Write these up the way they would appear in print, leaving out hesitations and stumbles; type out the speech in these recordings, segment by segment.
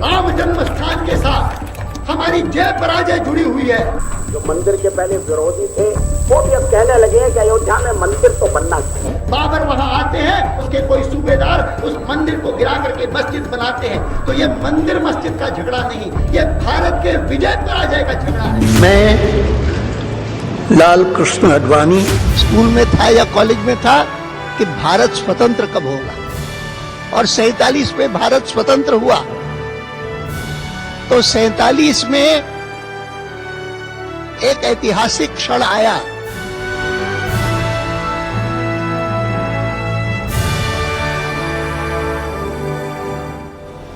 राम जन्म स्थान के साथ हमारी जय पराजय जुड़ी हुई है। जो मंदिर के पहले विरोधी थे वो भी अब कहने लगे हैं कि अयोध्या में मंदिर तो बनना चाहिए। बाबर वहां आते हैं, उसके कोई सूबेदार उस मंदिर को गिरा करके मस्जिद बनाते हैं। तो ये मंदिर मस्जिद का झगड़ा नहीं, ये भारत के विजय पराजय का झगड़ा है। मैं लाल कृष्ण आडवाणी स्कूल में था या कॉलेज में था कि भारत स्वतंत्र कब होगा, और 47 में भारत स्वतंत्र हुआ। तो 47 में एक ऐतिहासिक क्षण आया।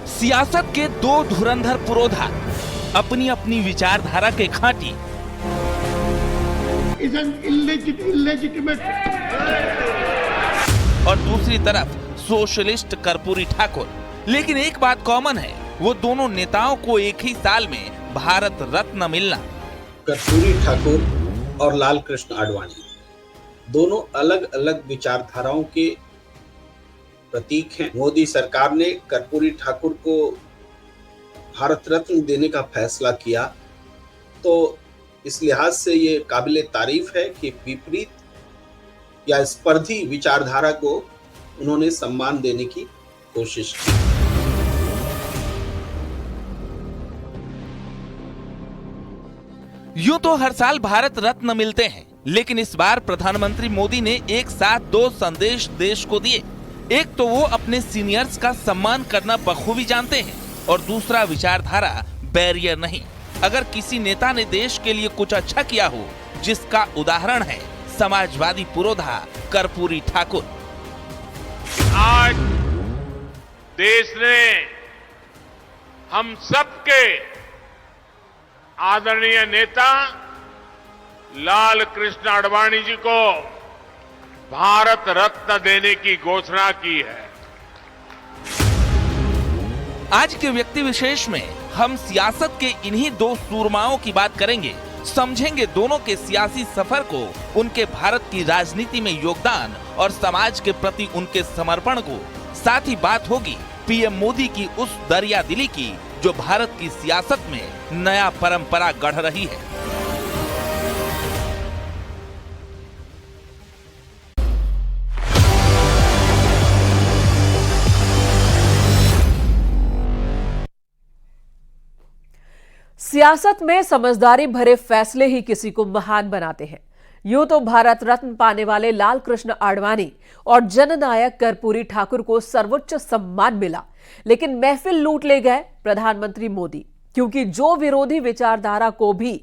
सियासत के दो धुरंधर पुरोधा, अपनी अपनी विचारधारा के खांटी। और दूसरी तरफ सोशलिस्ट कर्पूरी ठाकुर। लेकिन एक बात कॉमन है, वो दोनों नेताओं को एक ही साल में भारत रत्न मिलना। कर्पूरी ठाकुर और लाल कृष्ण आडवाणी दोनों अलग अलग विचारधाराओं के प्रतीक हैं। मोदी सरकार ने कर्पूरी ठाकुर को भारत रत्न देने का फैसला किया, तो इस लिहाज से ये काबिले तारीफ है कि विपरीत या स्पर्धी विचारधारा को उन्होंने सम्मान देने की कोशिश की। यूं तो हर साल भारत रत्न मिलते हैं, लेकिन इस बार प्रधानमंत्री मोदी ने एक साथ दो संदेश देश को दिए। एक तो वो अपने सीनियर्स का सम्मान करना बखूबी जानते हैं, और दूसरा विचारधारा बैरियर नहीं। अगर किसी नेता ने देश के लिए कुछ अच्छा किया हो, जिसका उदाहरण है समाजवादी पुरोधा कर्पूरी ठाकुर। आज देश ने हम सबके आदरणीय नेता लाल कृष्ण आडवाणी जी को भारत रत्न देने की घोषणा की है। आज के व्यक्ति विशेष में हम सियासत के इन्हीं दो सूरमाओं की बात करेंगे, समझेंगे दोनों के सियासी सफर को, उनके भारत की राजनीति में योगदान और समाज के प्रति उनके समर्पण को। साथ ही बात होगी पीएम मोदी की उस दरिया दिली की जो भारत की सियासत में नया परंपरा गढ़ रही है। सियासत में समझदारी भरे फैसले ही किसी को महान बनाते हैं। यूं तो भारत रत्न पाने वाले लाल कृष्ण आडवाणी और जननायक कर्पूरी ठाकुर को सर्वोच्च सम्मान मिला, लेकिन महफिल लूट ले गए प्रधानमंत्री मोदी, क्योंकि जो विरोधी विचारधारा को भी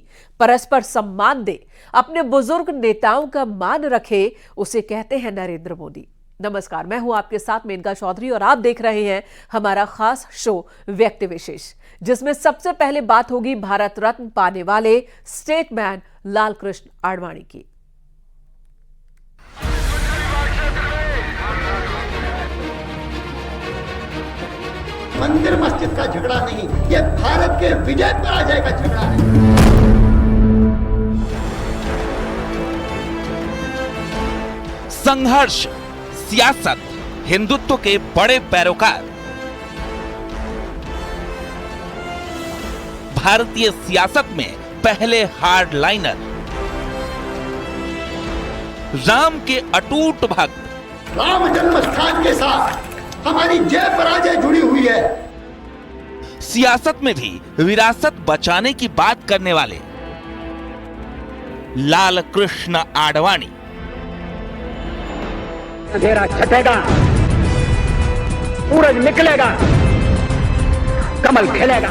परस्पर सम्मान दे, अपने बुजुर्ग नेताओं का मान रखे, उसे कहते हैं नरेंद्र मोदी। नमस्कार, मैं हूं आपके साथ मेनका चौधरी और आप देख रहे हैं हमारा खास शो व्यक्ति विशेष, जिसमें सबसे पहले बात होगी भारत रत्न पाने वाले स्टेटमैन लाल कृष्ण आडवाणी की। मंदिर मस्जिद का झगड़ा नहीं, ये भारत के विजय पराजय का झगड़ा है। संघर्ष, सियासत, हिंदुत्व के बड़े पैरोकार। भारतीय सियासत में पहले हार्ड लाइनर, राम के अटूट भक्त। राम जन्म स्थान के साथ हमारी जय पराजय जुड़ी हुई है। सियासत में भी विरासत बचाने की बात करने वाले लाल कृष्ण आडवाणी। अंधेरा छटेगा, सूरज निकलेगा, कमल खिलेगा।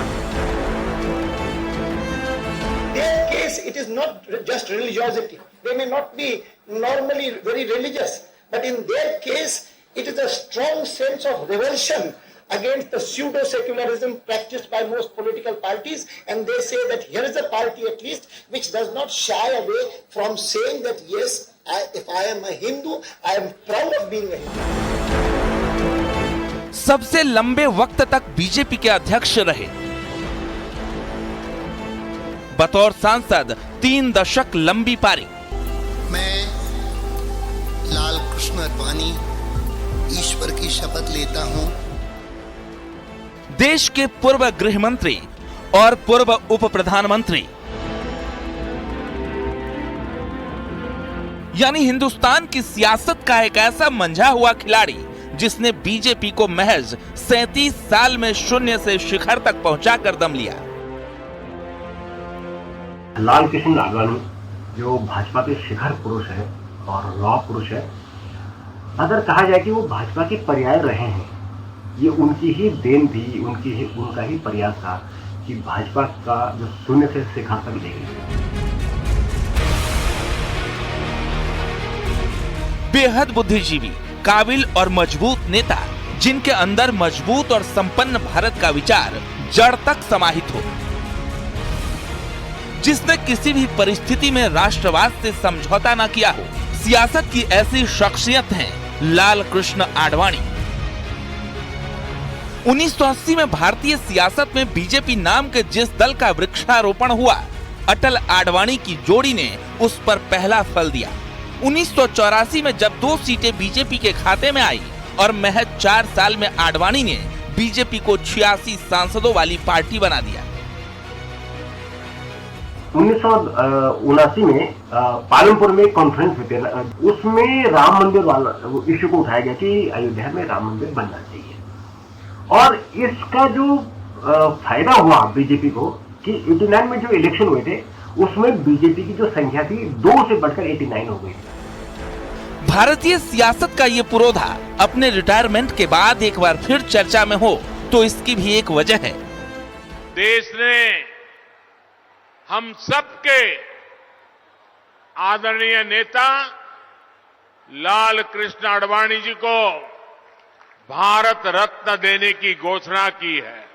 Their case, it is not just religiosity. They may not be normally very religious, but in their case, it is a strong sense of revulsion against the pseudo-secularism practiced by most political parties, and they say that here is a party at least which does not shy away from saying that yes, if I am a Hindu, I am proud of being a Hindu. सबसे लंबे वक्त तक BJP के अध्यक्ष रहे। बतौर सांसद 3 दशक लंबी पारी। मैं लाल कृष्ण आडवाणी ईश्वर की शपथ लेता हूं देश के पूर्व गृह मंत्री और पूर्व उप प्रधानमंत्री, यानी हिंदुस्तान की सियासत का एक ऐसा मंझा हुआ खिलाड़ी जिसने बीजेपी को महज 37 साल में शून्य से शिखर तक पहुंचाकर दम लिया। लाल कृष्ण आडवाणी जो भाजपा के शिखर पुरुष है और लौह पुरुष है, अगर कहा जाए कि वो भाजपा के पर्याय रहे हैं, ये उनकी ही देन थी, उनका ही प्रयास था कि भाजपा का जो शून्य से शिखर तक ले गई। बेहद बुद्धिजीवी, काबिल और मजबूत नेता, जिनके अंदर मजबूत और संपन्न भारत का विचार जड़ तक समाहित हो, जिसने किसी भी परिस्थिति में राष्ट्रवाद से समझौता न किया हो। सियासत की ऐसी शख्सियत हैं लाल कृष्ण आडवाणी। 1980 में भारतीय सियासत में बीजेपी नाम के जिस दल का वृक्षारोपण हुआ, अटल आडवाणी की जोड़ी ने उस पर पहला फल दिया। 1984 में जब 2 सीटें बीजेपी के खाते में आई और महज 4 साल में आडवाणी ने बीजेपी को 86 सांसदों वाली पार्टी बना दिया। 1979 में पालमपुर में कॉन्फ्रेंस हुई थी, उसमें राम मंदिर वाला इश्यू को उठाया गया कि अयोध्या में राम मंदिर बनना चाहिए, और इसका जो फायदा हुआ बीजेपी को कि 89 में जो इलेक्शन हुए थे उसमें बीजेपी की जो संख्या थी 2 से बढ़कर 89 हो गई। भारतीय सियासत का ये पुरोधा अपने रिटायरमेंट के बाद एक बार फिर चर्चा में हो तो इसकी भी एक वजह है। देश ने हम सबके आदरणीय नेता लाल कृष्ण आडवाणी जी को भारत रत्न देने की घोषणा की है।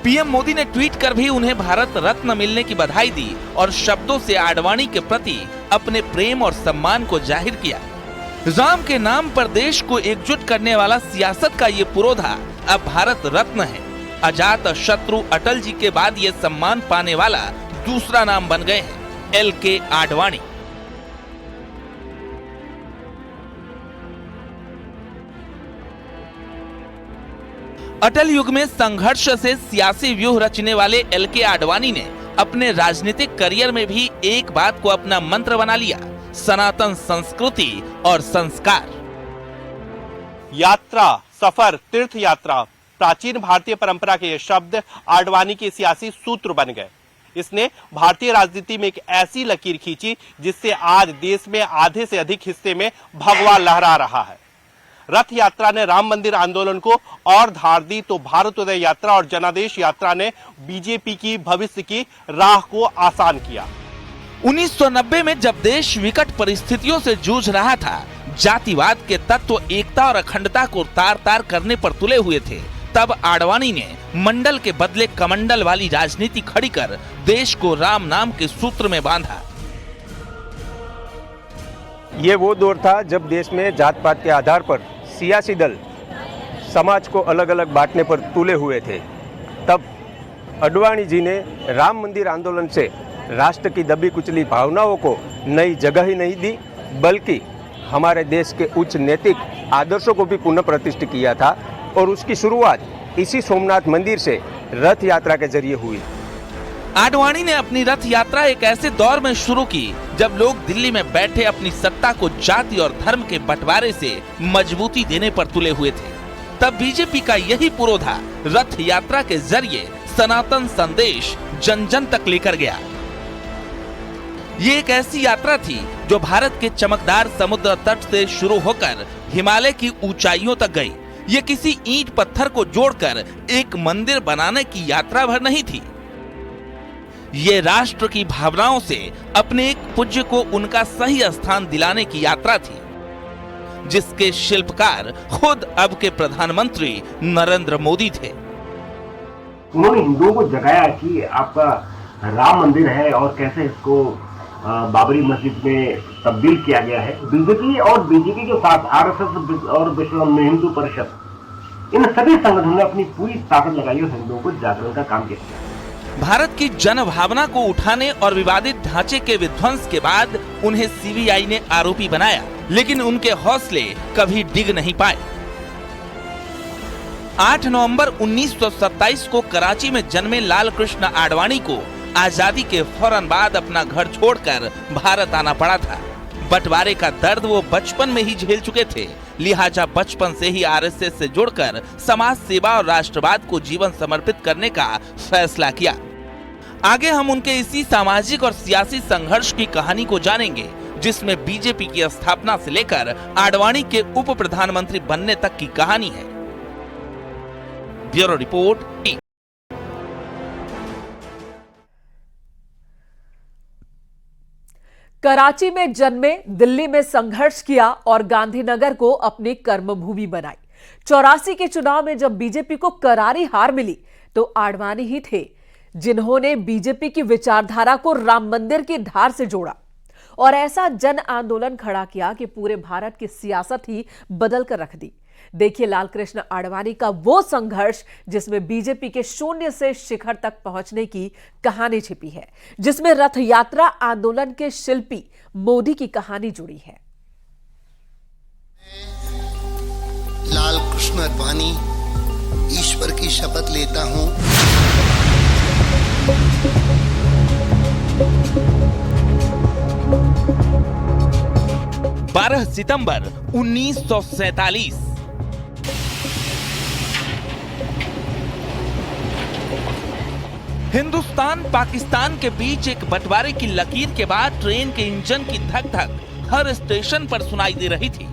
पीएम मोदी ने ट्वीट कर भी उन्हें भारत रत्न मिलने की बधाई दी और शब्दों से आडवाणी के प्रति अपने प्रेम और सम्मान को जाहिर किया। राम के नाम पर देश को एकजुट करने वाला सियासत का ये पुरोधा अब भारत रत्न है। अजात शत्रु अटल जी के बाद ये सम्मान पाने वाला दूसरा नाम बन गए हैं LK आडवाणी। अटल युग में संघर्ष से सियासी व्यूह रचने वाले LK आडवाणी ने अपने राजनीतिक करियर में भी एक बात को अपना मंत्र बना लिया, सनातन संस्कृति और संस्कार। यात्रा, सफर, तीर्थ यात्रा, प्राचीन भारतीय परंपरा के ये शब्द आडवाणी के सियासी सूत्र बन गए। इसने भारतीय राजनीति में एक ऐसी लकीर खींची जिससे आज देश में आधे से अधिक हिस्से में भगवा लहरा रहा है। रथ यात्रा ने राम मंदिर आंदोलन को और धार दी तो भारतोदय यात्रा और जनादेश यात्रा ने बीजेपी की भविष्य की राह को आसान किया। 1990 में जब देश विकट परिस्थितियों से जूझ रहा था, जातिवाद के तत्व एकता और अखंडता को तार तार करने पर तुले हुए थे, तब आडवाणी ने मंडल के बदले कमंडल वाली राजनीति खड़ी कर देश को राम नाम के सूत्र में बांधा। ये वो दौर था जब देश में जात पात के आधार पर सियासी दल समाज को अलग अलग बांटने पर तुले हुए थे। तब आडवाणी जी ने राम मंदिर आंदोलन से राष्ट्र की दबी कुचली भावनाओं को नई जगह ही नहीं दी, बल्कि हमारे देश के उच्च नैतिक आदर्शों को भी पुनः प्रतिष्ठित किया था। और उसकी शुरुआत इसी सोमनाथ मंदिर से रथ यात्रा के जरिए हुई। आडवाणी ने अपनी रथ यात्रा एक ऐसे दौर में शुरू की जब लोग दिल्ली में बैठे अपनी सत्ता को जाति और धर्म के बंटवारे से मजबूती देने पर तुले हुए थे। तब बीजेपी का यही पुरोधा रथ यात्रा के जरिए सनातन संदेश जन जन तक लेकर गया। ये एक ऐसी यात्रा थी जो भारत के चमकदार समुद्र तट से शुरू होकर हिमालय की ऊंचाइयों तक गई। ये किसी ईंट पत्थर को जोड़कर एक मंदिर बनाने की यात्रा भर नहीं थी। ये राष्ट्र की भावनाओं से अपने एक पूज्य को उनका सही स्थान दिलाने की यात्रा थी, जिसके शिल्पकार खुद अब के प्रधानमंत्री नरेंद्र मोदी थे। उन्होंने हिंदुओं को जगाया कि आपका राम मंदिर है और कैसे इसको बाबरी मस्जिद में तब्दील किया गया है। बीजेपी के साथ आरएसएस और विश्व हिंदू परिषद, इन सभी संगठनों ने अपनी पूरी ताकत लगाई और हिंदुओं को जागरण का काम किया। भारत की जन भावना को उठाने और विवादित ढांचे के विध्वंस के बाद उन्हें सीबीआई ने आरोपी बनाया, लेकिन उनके हौसले कभी डिग नहीं पाए। 8 नवंबर 1927 को कराची में जन्मे लाल कृष्ण आडवाणी को आजादी के फौरन बाद अपना घर छोड़कर भारत आना पड़ा था। बंटवारे का दर्द वो बचपन में ही झेल चुके थे, लिहाजा बचपन से ही आरएसएस से जुड़कर समाज सेवा और राष्ट्रवाद को जीवन समर्पित करने का फैसला किया। आगे हम उनके इसी सामाजिक और सियासी संघर्ष की कहानी को जानेंगे, जिसमें बीजेपी की स्थापना से लेकर आडवाणी के उप प्रधानमंत्री बनने तक की कहानी है। Bureau report. कराची में जन्मे, दिल्ली में संघर्ष किया और गांधीनगर को अपनी कर्मभूमि बनाई। 84 के चुनाव में जब बीजेपी को करारी हार मिली तो आडवाणी ही थे जिन्होंने बीजेपी की विचारधारा को राम मंदिर की धार से जोड़ा और ऐसा जन आंदोलन खड़ा किया कि पूरे भारत की सियासत ही बदल कर रख दी। देखिए लाल कृष्ण आडवाणी का वो संघर्ष जिसमें बीजेपी के शून्य से शिखर तक पहुंचने की कहानी छिपी है, जिसमें रथ यात्रा आंदोलन के शिल्पी मोदी की कहानी जुड़ी है। लाल कृष्ण आडवाणी ईश्वर की शपथ लेता हूं 12 सितंबर 1947। हिंदुस्तान पाकिस्तान के बीच एक बंटवारे की लकीर के बाद ट्रेन के इंजन की धक धक हर स्टेशन पर सुनाई दे रही थी।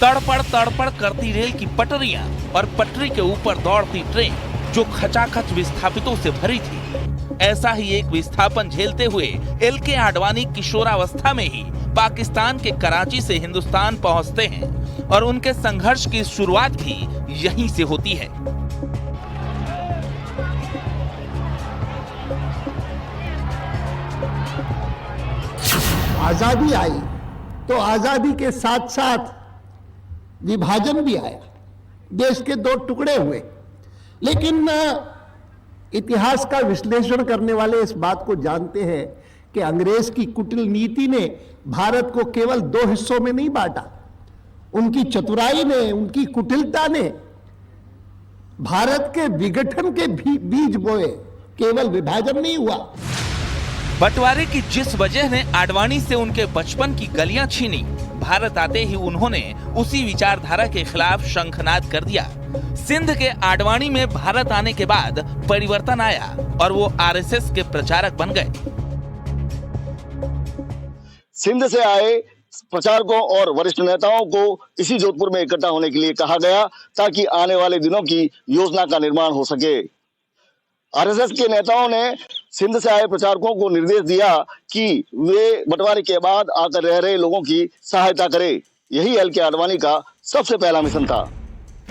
तड़पड़ करती रेल की पटरियां और पटरी के ऊपर दौड़ती ट्रेन जो खचाखच विस्थापितों से भरी थी। ऐसा ही एक विस्थापन झेलते हुए एलके आडवाणी किशोरावस्था में ही पाकिस्तान के कराची से हिंदुस्तान पहुंचते हैं और उनके संघर्ष की शुरुआत भी यहीं से होती है। आजादी आई तो आजादी के साथ साथ विभाजन भी आया, देश के दो टुकड़े हुए। लेकिन इतिहास का विश्लेषण करने वाले इस बात को जानते हैं कि अंग्रेज की कुटिल नीति ने भारत को केवल दो हिस्सों में नहीं बांटा, उनकी चतुराई ने, उनकी कुटिलता ने भारत के विघटन के बीज बोए, केवल विभाजन नहीं हुआ। बंटवारे की जिस वजह ने आडवाणी से उनके बचपन की गलियां छीनी, भारत आते ही उन्होंने उसी विचारधारा के खिलाफ शंखनाद कर दिया। सिंध के आडवाणी में भारत आने के बाद परिवर्तन आया और वो आरएसएस के प्रचारक बन गए। सिंध से आए प्रचारकों और वरिष्ठ नेताओं को इसी जोधपुर में इकट्ठा होने के लिए कहा गया ताकि आने वाले दिनों की योजना का निर्माण हो सके। आरएसएस के नेताओं ने सिंध से आए प्रचारकों को निर्देश दिया कि वे बंटवारे के बाद आकर रह रहे लोगों की सहायता करें। यही एलके आडवाणी का सबसे पहला मिशन था।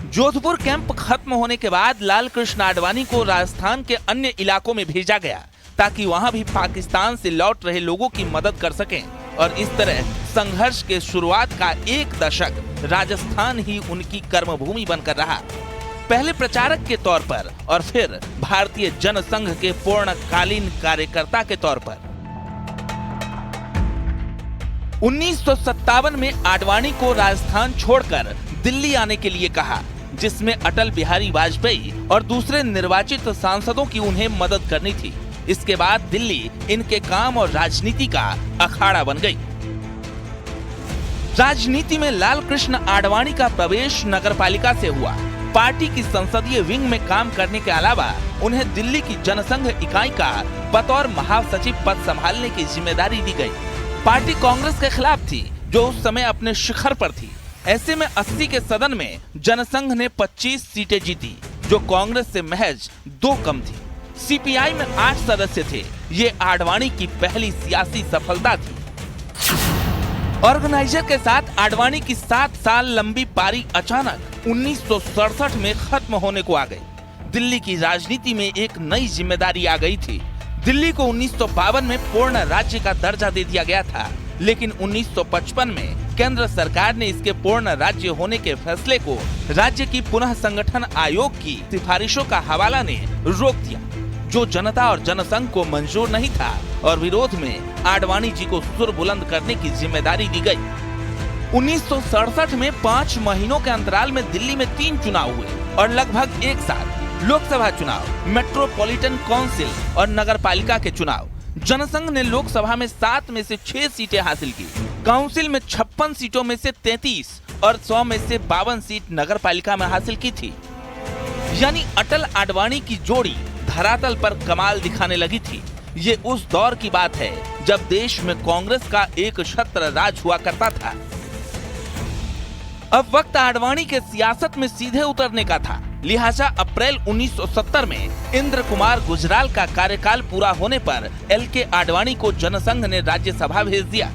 जोधपुर कैंप खत्म होने के बाद लाल कृष्ण आडवाणी को राजस्थान के अन्य इलाकों में भेजा गया ताकि वहां भी पाकिस्तान से लौट रहे लोगों की मदद कर सकें और इस तरह संघर्ष के शुरुआत का एक दशक राजस्थान ही उनकी कर्मभूमि बनकर रहा। पहले प्रचारक के तौर पर और फिर भारतीय जनसंघ के पूर्णकालीन कार्यकर्ता के तौर पर। 1957 में आडवाणी को राजस्थान छोड़कर दिल्ली आने के लिए कहा, जिसमें अटल बिहारी वाजपेयी और दूसरे निर्वाचित सांसदों की उन्हें मदद करनी थी। इसके बाद दिल्ली इनके काम और राजनीति का अखाड़ा बन गई। राजनीति में लाल कृष्ण आडवाणी का प्रवेश नगरपालिका से हुआ। पार्टी की संसदीय विंग में काम करने के अलावा उन्हें दिल्ली की जनसंघ इकाई का बतौर महासचिव पद संभालने की जिम्मेदारी दी गई। पार्टी कांग्रेस के खिलाफ थी जो उस समय अपने शिखर पर थी। ऐसे में 80 के सदन में जनसंघ ने 25 सीटें जीती, जो कांग्रेस से महज 2 कम थी। सीपीआई में 8 सदस्य थे। ये आडवाणी की पहली सियासी सफलता थी। ऑर्गेनाइजर के साथ आडवाणी की 7 साल लंबी पारी अचानक 1967 में खत्म होने को आ गई। दिल्ली की राजनीति में एक नई जिम्मेदारी आ गई थी। दिल्ली को 1952 में पूर्ण राज्य का दर्जा दे दिया गया था, लेकिन 1955 में केंद्र सरकार ने इसके पूर्ण राज्य होने के फैसले को राज्य की पुनः संगठन आयोग की सिफारिशों का हवाला ने रोक दिया, जो जनता और जनसंघ को मंजूर नहीं था और विरोध में आडवाणी जी को सुर बुलंद करने की जिम्मेदारी दी गई। 1967 में 5 महीनों के अंतराल में दिल्ली में 3 चुनाव हुए और लगभग एक साथ लोकसभा चुनाव, मेट्रोपॉलिटन काउंसिल और नगरपालिका के चुनाव। जनसंघ ने लोकसभा में 7 में से 6 सीटें हासिल की, काउंसिल में 56 सीटों में से 33 और 100 में से 52 सीट नगरपालिका में हासिल की थी। यानी अटल आडवाणी की जोड़ी धरातल पर कमाल दिखाने लगी थी। ये उस दौर की बात है जब देश में कांग्रेस का एक छत्र राज हुआ करता था। अब वक्त आडवाणी के सियासत में सीधे उतरने का था। लिहाजा अप्रैल 1970 में इंद्र कुमार गुजराल का कार्यकाल पूरा होने पर एल.के. आडवाणी को जनसंघ ने राज्यसभा भेज दिया।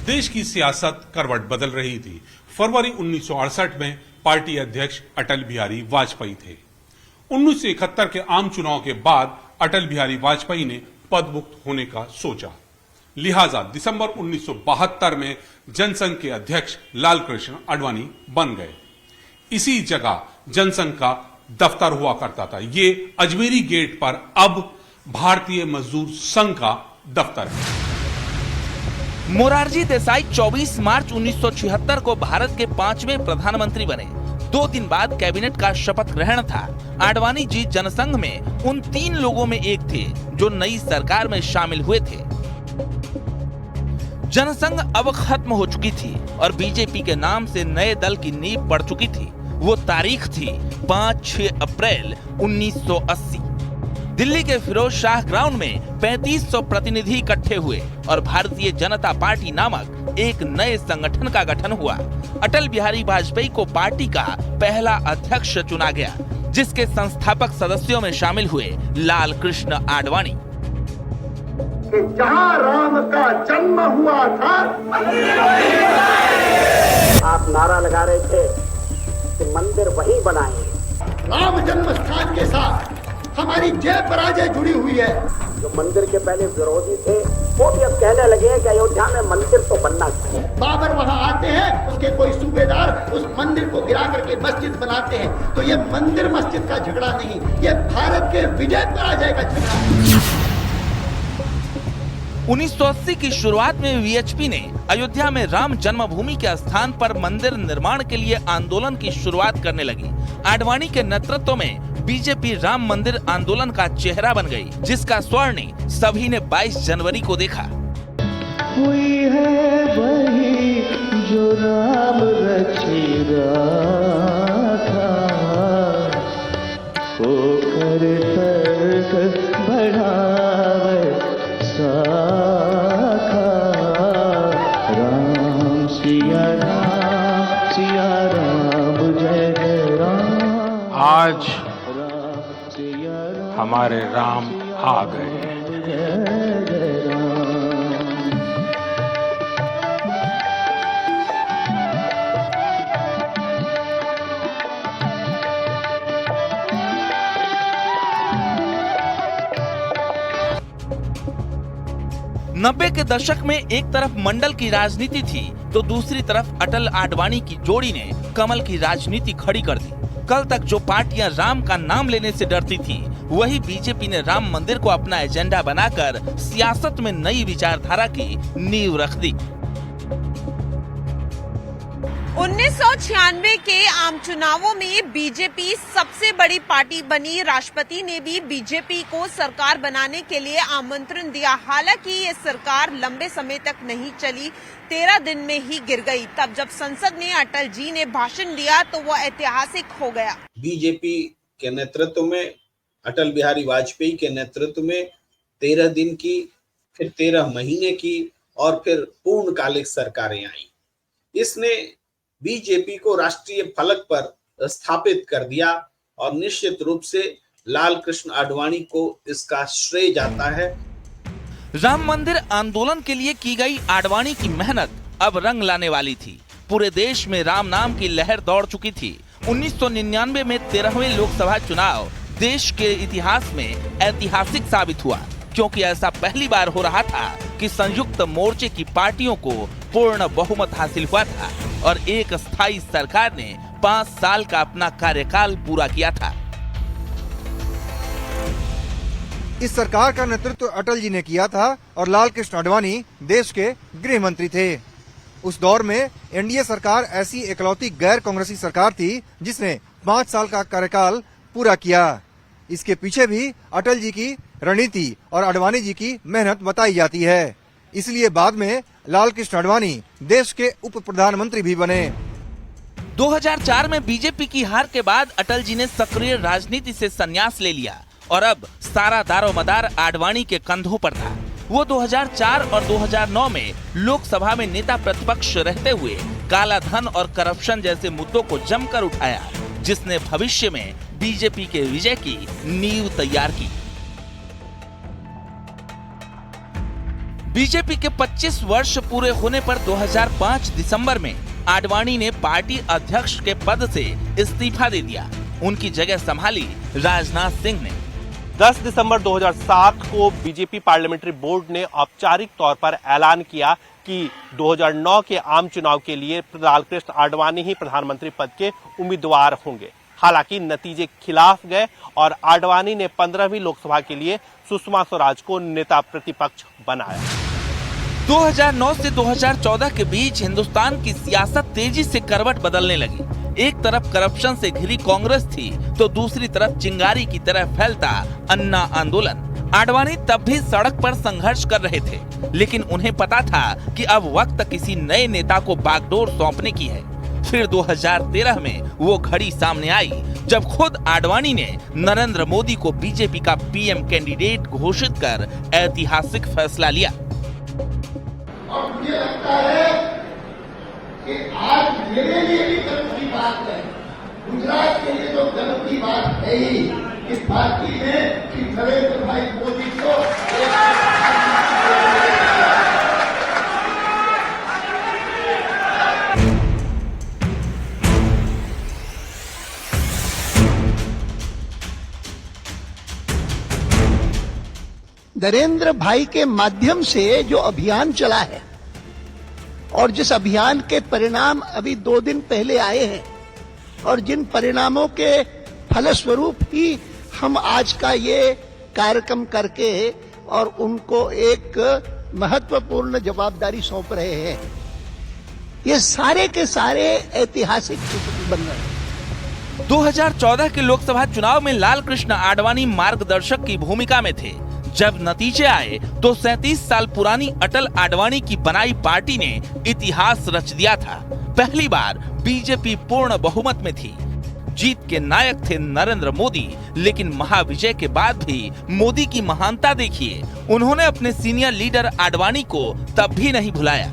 देश की सियासत करवट बदल रही थी। फरवरी 1968 में पार्टी अध्यक्ष अटल बिहारी वाजपेयी थे। 1971 के आम चुनाव के बाद अटल बिहारी वाजपेयी ने पदमुक्त होने का सोचा। लिहाजा दिसंबर 1972 में जनसंघ के अध्यक्ष लालकृष्ण आडवाणी बन गए। इसी जगह जनसंघ का दफ्तर हुआ करता था। ये अजमेरी गेट पर अब भारतीय मजदूर संघ का दफ्तर है। मोरारजी देसाई 24 मार्च 1976 को भारत के 5वें प्रधानमंत्री बने। 2 दिन बाद कैबिनेट का शपथ ग्रहण था। आडवाणी जी जनसंघ में उन 3 लोगों में एक थे जो नई सरकार में शामिल हुए थे। जनसंघ अब खत्म हो चुकी थी और बीजेपी के नाम से नए दल की नींव पड़ चुकी थी। वो तारीख थी 5-6 अप्रैल 1980। दिल्ली के फिरोज शाह ग्राउंड में 3500 प्रतिनिधि इकट्ठे हुए और भारतीय जनता पार्टी नामक एक नए संगठन का गठन हुआ। अटल बिहारी वाजपेयी को पार्टी का पहला अध्यक्ष चुना गया, जिसके संस्थापक सदस्यों में शामिल हुए लाल कृष्ण आडवाणी। कि जहां राम का जन्म हुआ था, आप नारा लगा रहे थे कि मंदिर वहीं बनाएंगे। राम जन्म स्थान के साथ हमारी जय पराजय जुड़ी हुई है। जो मंदिर के पहले विरोधी थे वो भी अब कहने लगे हैं कि अयोध्या में मंदिर तो बनना चाहिए। बाबर वहां आते हैं, उसके कोई सूबेदार उस मंदिर को गिरा करके मस्जिद बनाते हैं। तो ये मंदिर मस्जिद का झगड़ा नहीं, ये भारत के विजय पराजय का झगड़ा है। 1980 की शुरुआत में वीएचपी ने अयोध्या में राम जन्मभूमि के स्थान पर मंदिर निर्माण के लिए आंदोलन की शुरुआत करने लगी। आडवाणी के नेतृत्व में बीजेपी राम मंदिर आंदोलन का चेहरा बन गई, जिसका स्वर्ण सभी ने 22 जनवरी को देखा। कोई है वही जो राम रचेगा था, होकर तर्क बढ़ावे साखा। राम सिया राम जय जय राम। आज हमारे राम आ गए। नब्बे के दशक में एक तरफ मंडल की राजनीति थी तो दूसरी तरफ अटल आडवाणी की जोड़ी ने कमल की राजनीति खड़ी कर दी। कल तक जो पार्टियां राम का नाम लेने से डरती थी, वही बीजेपी ने राम मंदिर को अपना एजेंडा बनाकर सियासत में नई विचारधारा की नींव रख दी। 1996 के आम चुनावों में बीजेपी सबसे बड़ी पार्टी बनी। राष्ट्रपति ने भी बीजेपी को सरकार बनाने के लिए आमंत्रण दिया। हालांकि ये सरकार लंबे समय तक नहीं चली, 13 दिन में ही गिर गई। तब जब संसद में अटल जी ने भाषण दिया तो वो ऐतिहासिक हो गया। बीजेपी के नेतृत्व में, अटल बिहारी वाजपेयी के नेतृत्व में 13 दिन की, फिर 13 महीने की और फिर पूर्णकालिक सरकारें आई। इसने बीजेपी को राष्ट्रीय फलक पर स्थापित कर दिया और निश्चित रूप से लाल कृष्ण आडवाणी को इसका श्रेय जाता है। राम मंदिर आंदोलन के लिए की गई आडवाणी की मेहनत अब रंग लाने वाली थी। पूरे देश में राम नाम की लहर दौड़ चुकी थी। 1999 में 13वें लोकसभा चुनाव देश के इतिहास में ऐतिहासिक साबित हुआ, क्योंकि ऐसा पहली बार हो रहा था कि संयुक्त मोर्चे की पार्टियों को पूर्ण बहुमत हासिल हुआ था और एक स्थायी सरकार ने 5 साल का अपना कार्यकाल पूरा किया था। इस सरकार का नेतृत्व अटल जी ने किया था और लाल कृष्ण आडवाणी देश के गृह मंत्री थे। उस दौर में एनडीए सरकार ऐसी इकलौती गैर कांग्रेसी सरकार थी जिसने 5 साल का कार्यकाल पूरा किया। इसके पीछे भी अटल जी की रणनीति और आडवाणी जी की मेहनत बताई जाती है। इसलिए बाद में लाल कृष्ण आडवाणी देश के उप प्रधानमंत्री भी बने। 2004 में बीजेपी की हार के बाद अटल जी ने सक्रिय राजनीति से संन्यास ले लिया और अब सारा दारोमदार आडवाणी के कंधों पर था। वो 2004 और 2009 में लोकसभा में नेता प्रतिपक्ष रहते हुए काला धन और करप्शन जैसे मुद्दों को जमकर उठाया, जिसने भविष्य में बीजेपी के विजय की नींव तैयार की। बीजेपी के 25 वर्ष पूरे होने पर 2005 दिसंबर में आडवाणी ने पार्टी अध्यक्ष के पद से इस्तीफा दे दिया। उनकी जगह संभाली राजनाथ सिंह ने। 10 दिसंबर 2007 को बीजेपी पार्लियामेंट्री बोर्ड ने औपचारिक तौर पर ऐलान किया कि 2009 के आम चुनाव के लिए लालकृष्ण आडवाणी ही प्रधानमंत्री पद के उम्मीदवार होंगे। हालांकि नतीजे खिलाफ गए और आडवाणी ने 15वीं लोकसभा के लिए सुषमा स्वराज को नेता प्रतिपक्ष बनाया। 2009 से 2014 के बीच हिंदुस्तान की सियासत तेजी से करवट बदलने लगी। एक तरफ करप्शन से घिरी कांग्रेस थी तो दूसरी तरफ चिंगारी की तरह फैलता अन्ना आंदोलन। आडवाणी तब भी सड़क पर संघर्ष कर रहे थे, लेकिन उन्हें पता था कि अब वक्त किसी नए नेता को बागडोर सौंपने की है। फिर 2013 में वो घड़ी सामने आई जब खुद आडवाणी ने नरेंद्र मोदी को बीजेपी का पीएम कैंडिडेट घोषित कर ऐतिहासिक फैसला लिया। और मुझे लगता है कि आज मेरे लिए भी गर्व की बात है, गुजरात के लिए तो गर्व की बात है ही इस पार्टी ने कि नरेंद्र भाई मोदी को नरेंद्र भाई के माध्यम से जो अभियान चला है और जिस अभियान के परिणाम अभी 2 दिन पहले आए हैं और जिन परिणामों के फलस्वरूप ही हम आज का ये कार्यक्रम करके और उनको एक महत्वपूर्ण जवाबदारी सौंप रहे हैं, ये सारे के सारे ऐतिहासिक बन रहे हैं। 2014 के लोकसभा चुनाव में लाल कृष्ण आडवाणी मार्गदर्शक की भूमिका में थे। जब नतीजे आए तो 37 साल पुरानी अटल आडवाणी की बनाई पार्टी ने इतिहास रच दिया था। पहली बार बीजेपी पूर्ण बहुमत में थी। जीत के नायक थे नरेंद्र मोदी, लेकिन महाविजय के बाद भी मोदी की महानता देखिए। उन्होंने अपने सीनियर लीडर आडवाणी को तब भी नहीं भुलाया।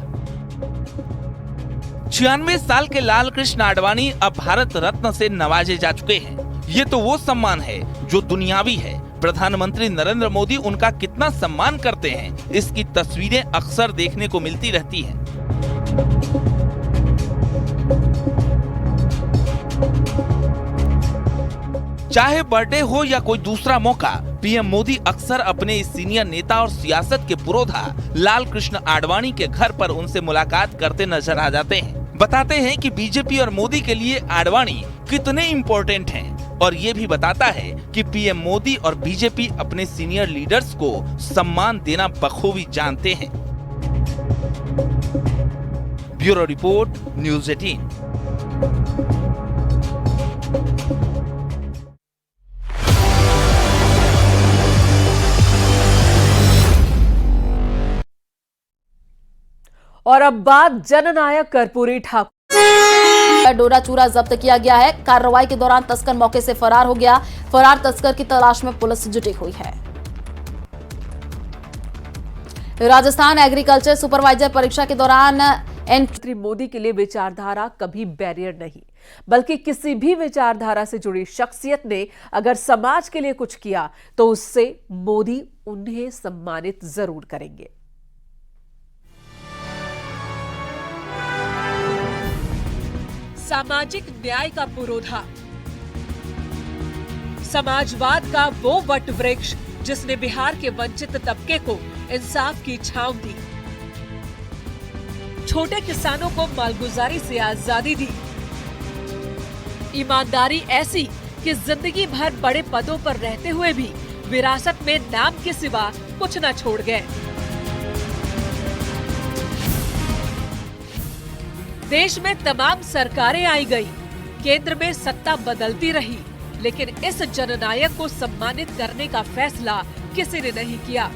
96 साल के लाल कृष्ण आडवाणी अब भारत रत्न से नवाजे जा चुके हैं। ये तो वो सम्मान है जो दुनियावी है। प्रधानमंत्री नरेंद्र मोदी उनका कितना सम्मान करते हैं, इसकी तस्वीरें अक्सर देखने को मिलती रहती हैं। चाहे बर्थडे हो या कोई दूसरा मौका, पीएम मोदी अक्सर अपने इस सीनियर नेता और सियासत के पुरोधा लाल कृष्ण आडवाणी के घर पर उनसे मुलाकात करते नजर आ जाते हैं। बताते हैं कि बीजेपी और मोदी के लिए आडवाणी कितने इम्पोर्टेंट हैं और ये भी बताता है कि पीएम मोदी और बीजेपी अपने सीनियर लीडर्स को सम्मान देना बखूबी जानते हैं। Bureau report, news 18। और अब बात जननायक कर्पूरी ठाकुर। डोरा चूरा जब्त किया गया है। कार्रवाई के दौरान तस्कर मौके से फरार हो गया। फरार तस्कर की तलाश में पुलिस जुटी हुई है। राजस्थान एग्रीकल्चर सुपरवाइजर परीक्षा के दौरान मंत्री मोदी के लिए विचारधारा कभी बैरियर नहीं, बल्कि किसी भी विचारधारा से जुड़ी शख्सियत ने अगर समाज के लिए कुछ किया तो उससे मोदी उन्हें सम्मानित जरूर करेंगे। सामाजिक न्याय का पुरोधा, समाजवाद का वो वट वृक्ष जिसने बिहार के वंचित तबके को इंसाफ की छांव दी, छोटे किसानों को मालगुजारी से आजादी दी, ईमानदारी ऐसी कि जिंदगी भर बड़े पदों पर रहते हुए भी विरासत में नाम के सिवा कुछ न छोड़ गए। देश में तमाम सरकारें आई गई, केंद्र में सत्ता बदलती रही, लेकिन इस जननायक को सम्मानित करने का फैसला किसी ने नहीं किया।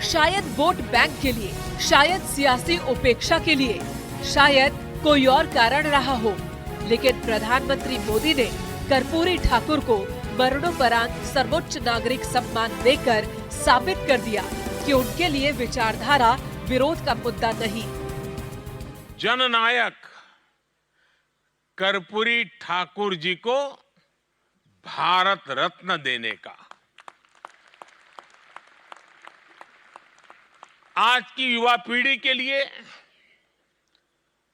शायद वोट बैंक के लिए, शायद सियासी उपेक्षा के लिए, शायद कोई और कारण रहा हो, लेकिन प्रधानमंत्री मोदी ने कर्पूरी ठाकुर को मरणोपरांत सर्वोच्च नागरिक सम्मान देकर साबित कर दिया कि उनके लिए विचारधारा विरोध का मुद्दा नहीं। जननायक कर्पूरी ठाकुर जी को भारत रत्न देने का आज की युवा पीढ़ी के लिए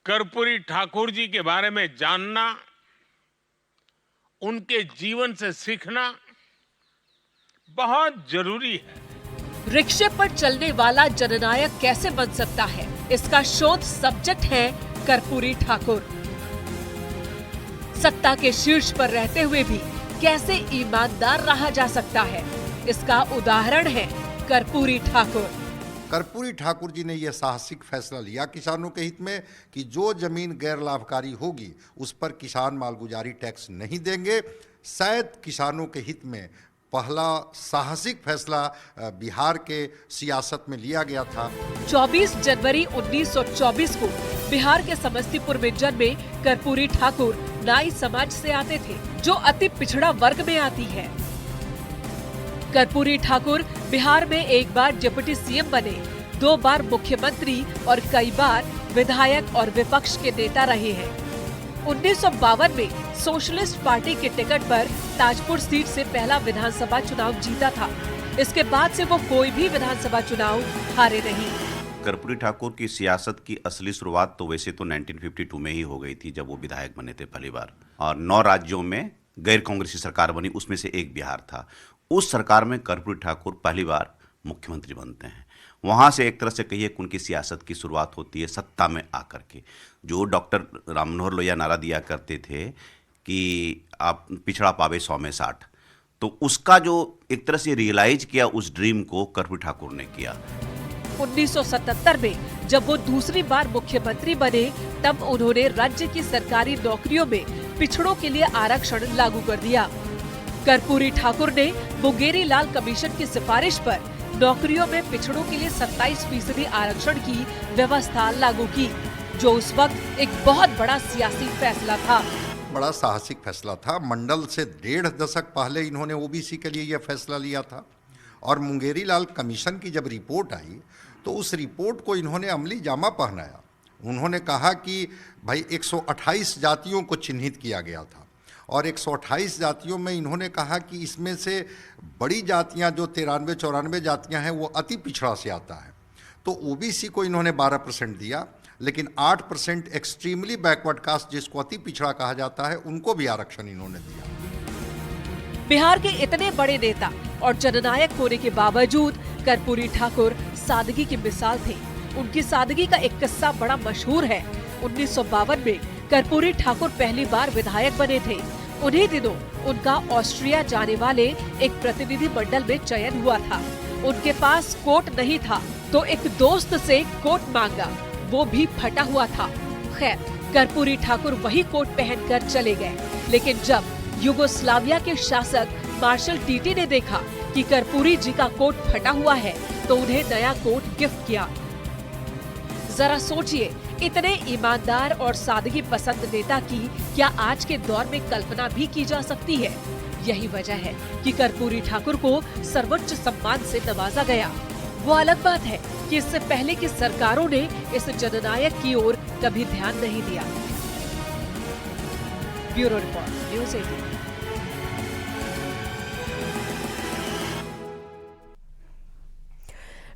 कर्पूरी ठाकुर जी के बारे में जानना, उनके जीवन से सीखना बहुत जरूरी है। रिक्शे पर चलने वाला जननायक कैसे बन सकता है, इसका शोध सब्जेक्ट है कर्पूरी ठाकुर। सत्ता के शीर्ष पर रहते हुए भी कैसे ईमानदार रहा जा सकता है, इसका उदाहरण है कर्पूरी ठाकुर। कर्पूरी ठाकुर जी ने यह साहसिक फैसला लिया किसानों के हित में कि जो जमीन गैर लाभकारी होगी उस पर किसान मालगुजारी टैक्स नहीं देंगे। शायद किसानों के हित में पहला साहसिक फैसला बिहार के सियासत में लिया गया था। 24 जनवरी 1924 को बिहार के समस्तीपुर में जन्मे कर्पूरी ठाकुर नाई समाज से आते थे, जो अति पिछड़ा वर्ग में आती है। कर्पूरी ठाकुर बिहार में एक बार डिप्टी सीएम बने, 2 बार मुख्यमंत्री और कई बार विधायक और विपक्ष के नेता रहे हैं। 1952 में सोशलिस्ट पार्टी के टिकट पर ताजपुर सीट से पहला विधानसभा चुनाव जीता था। इसके बाद से वो कोई भी विधानसभा चुनाव हारे नहीं। कर्पूरी ठाकुर की सियासत की असली शुरुआत तो वैसे तो 1952 में ही हो गई थी, जब वो विधायक बने थे पहली बार, और 9 राज्यों में गैर कांग्रेसी सरकार बनी, उसमें से एक बिहार था। उस सरकार में कर्पूरी ठाकुर पहली बार मुख्यमंत्री बनते हैं। वहाँ से एक तरह से कहिए कि उनकी सियासत की शुरुआत होती है सत्ता में आकर के। जो डॉक्टर राम मनोहर लोहिया नारा दिया करते थे कि आप पिछड़ा पावे 100 में 60, तो उसका जो एक तरह से रियलाइज किया उस ड्रीम को कर्पूरी ठाकुर ने किया। 1977 में जब वो दूसरी बार मुख्यमंत्री बने, तब उन्होंने राज्य की सरकारी नौकरियों में पिछड़ों के लिए आरक्षण लागू कर दिया। कर्पूरी ठाकुर ने मुंगेरी लाल कमीशन की सिफारिश पर नौकरियों में पिछड़ों के लिए 27% आरक्षण की व्यवस्था लागू की, जो उस वक्त एक बहुत बड़ा सियासी फैसला था। बड़ा साहसिक फैसला था। मंडल से 1.5 दशक पहले इन्होंने ओबीसी के लिए यह फैसला लिया था, और मुंगेरी लाल कमीशन की जब रिपोर्ट आई तो उस रिपोर्ट को इन्होंने अमली जामा पहनाया। उन्होंने कहा कि भाई 128 जातियों को चिन्हित किया गया था, और 128 जातियों में इन्होंने कहा कि इसमें से बड़ी जातियां जो 93-94 जातियां हैं वो अति पिछड़ा से आता है। तो ओबीसी को इन्होंने 12% दिया, लेकिन 8% एक्सट्रीमली बैकवर्ड कास्ट, जिसको अति पिछड़ा कहा जाता है, उनको भी आरक्षण इन्होंने दिया। बिहार के इतने बड़े नेता और जननायक होने के बावजूद कर्पूरी ठाकुर सादगी की मिसाल थे। उनकी सादगी का एक किस्सा बड़ा मशहूर है। 1952 में कर्पूरी ठाकुर पहली बार विधायक बने थे। उन्हीं दिनों उनका ऑस्ट्रिया जाने वाले एक प्रतिनिधि मंडल में चयन हुआ था। उनके पास कोट नहीं था, तो एक दोस्त से कोट मांगा, वो भी फटा हुआ था। खैर, कर्पूरी ठाकुर वही कोट पहनकर चले गए, लेकिन जब युगोस्लाविया के शासक मार्शल टीटी ने देखा कि कर्पूरी जी का कोट फटा हुआ है, तो उन्हें नया कोट गिफ्ट किया। जरा सोचिए, इतने ईमानदार और सादगी पसंद नेता की क्या आज के दौर में कल्पना भी की जा सकती है? यही वजह है कि कर्पूरी ठाकुर को सर्वोच्च सम्मान से नवाजा गया। वो अलग बात है कि इससे पहले की सरकारों ने इस जननायक की ओर कभी ध्यान नहीं दिया। Bureau report, news 18।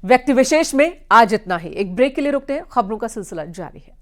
व्यक्ति विशेष में आज इतना ही। एक ब्रेक के लिए रुकते हैं, खबरों का सिलसिला जारी है।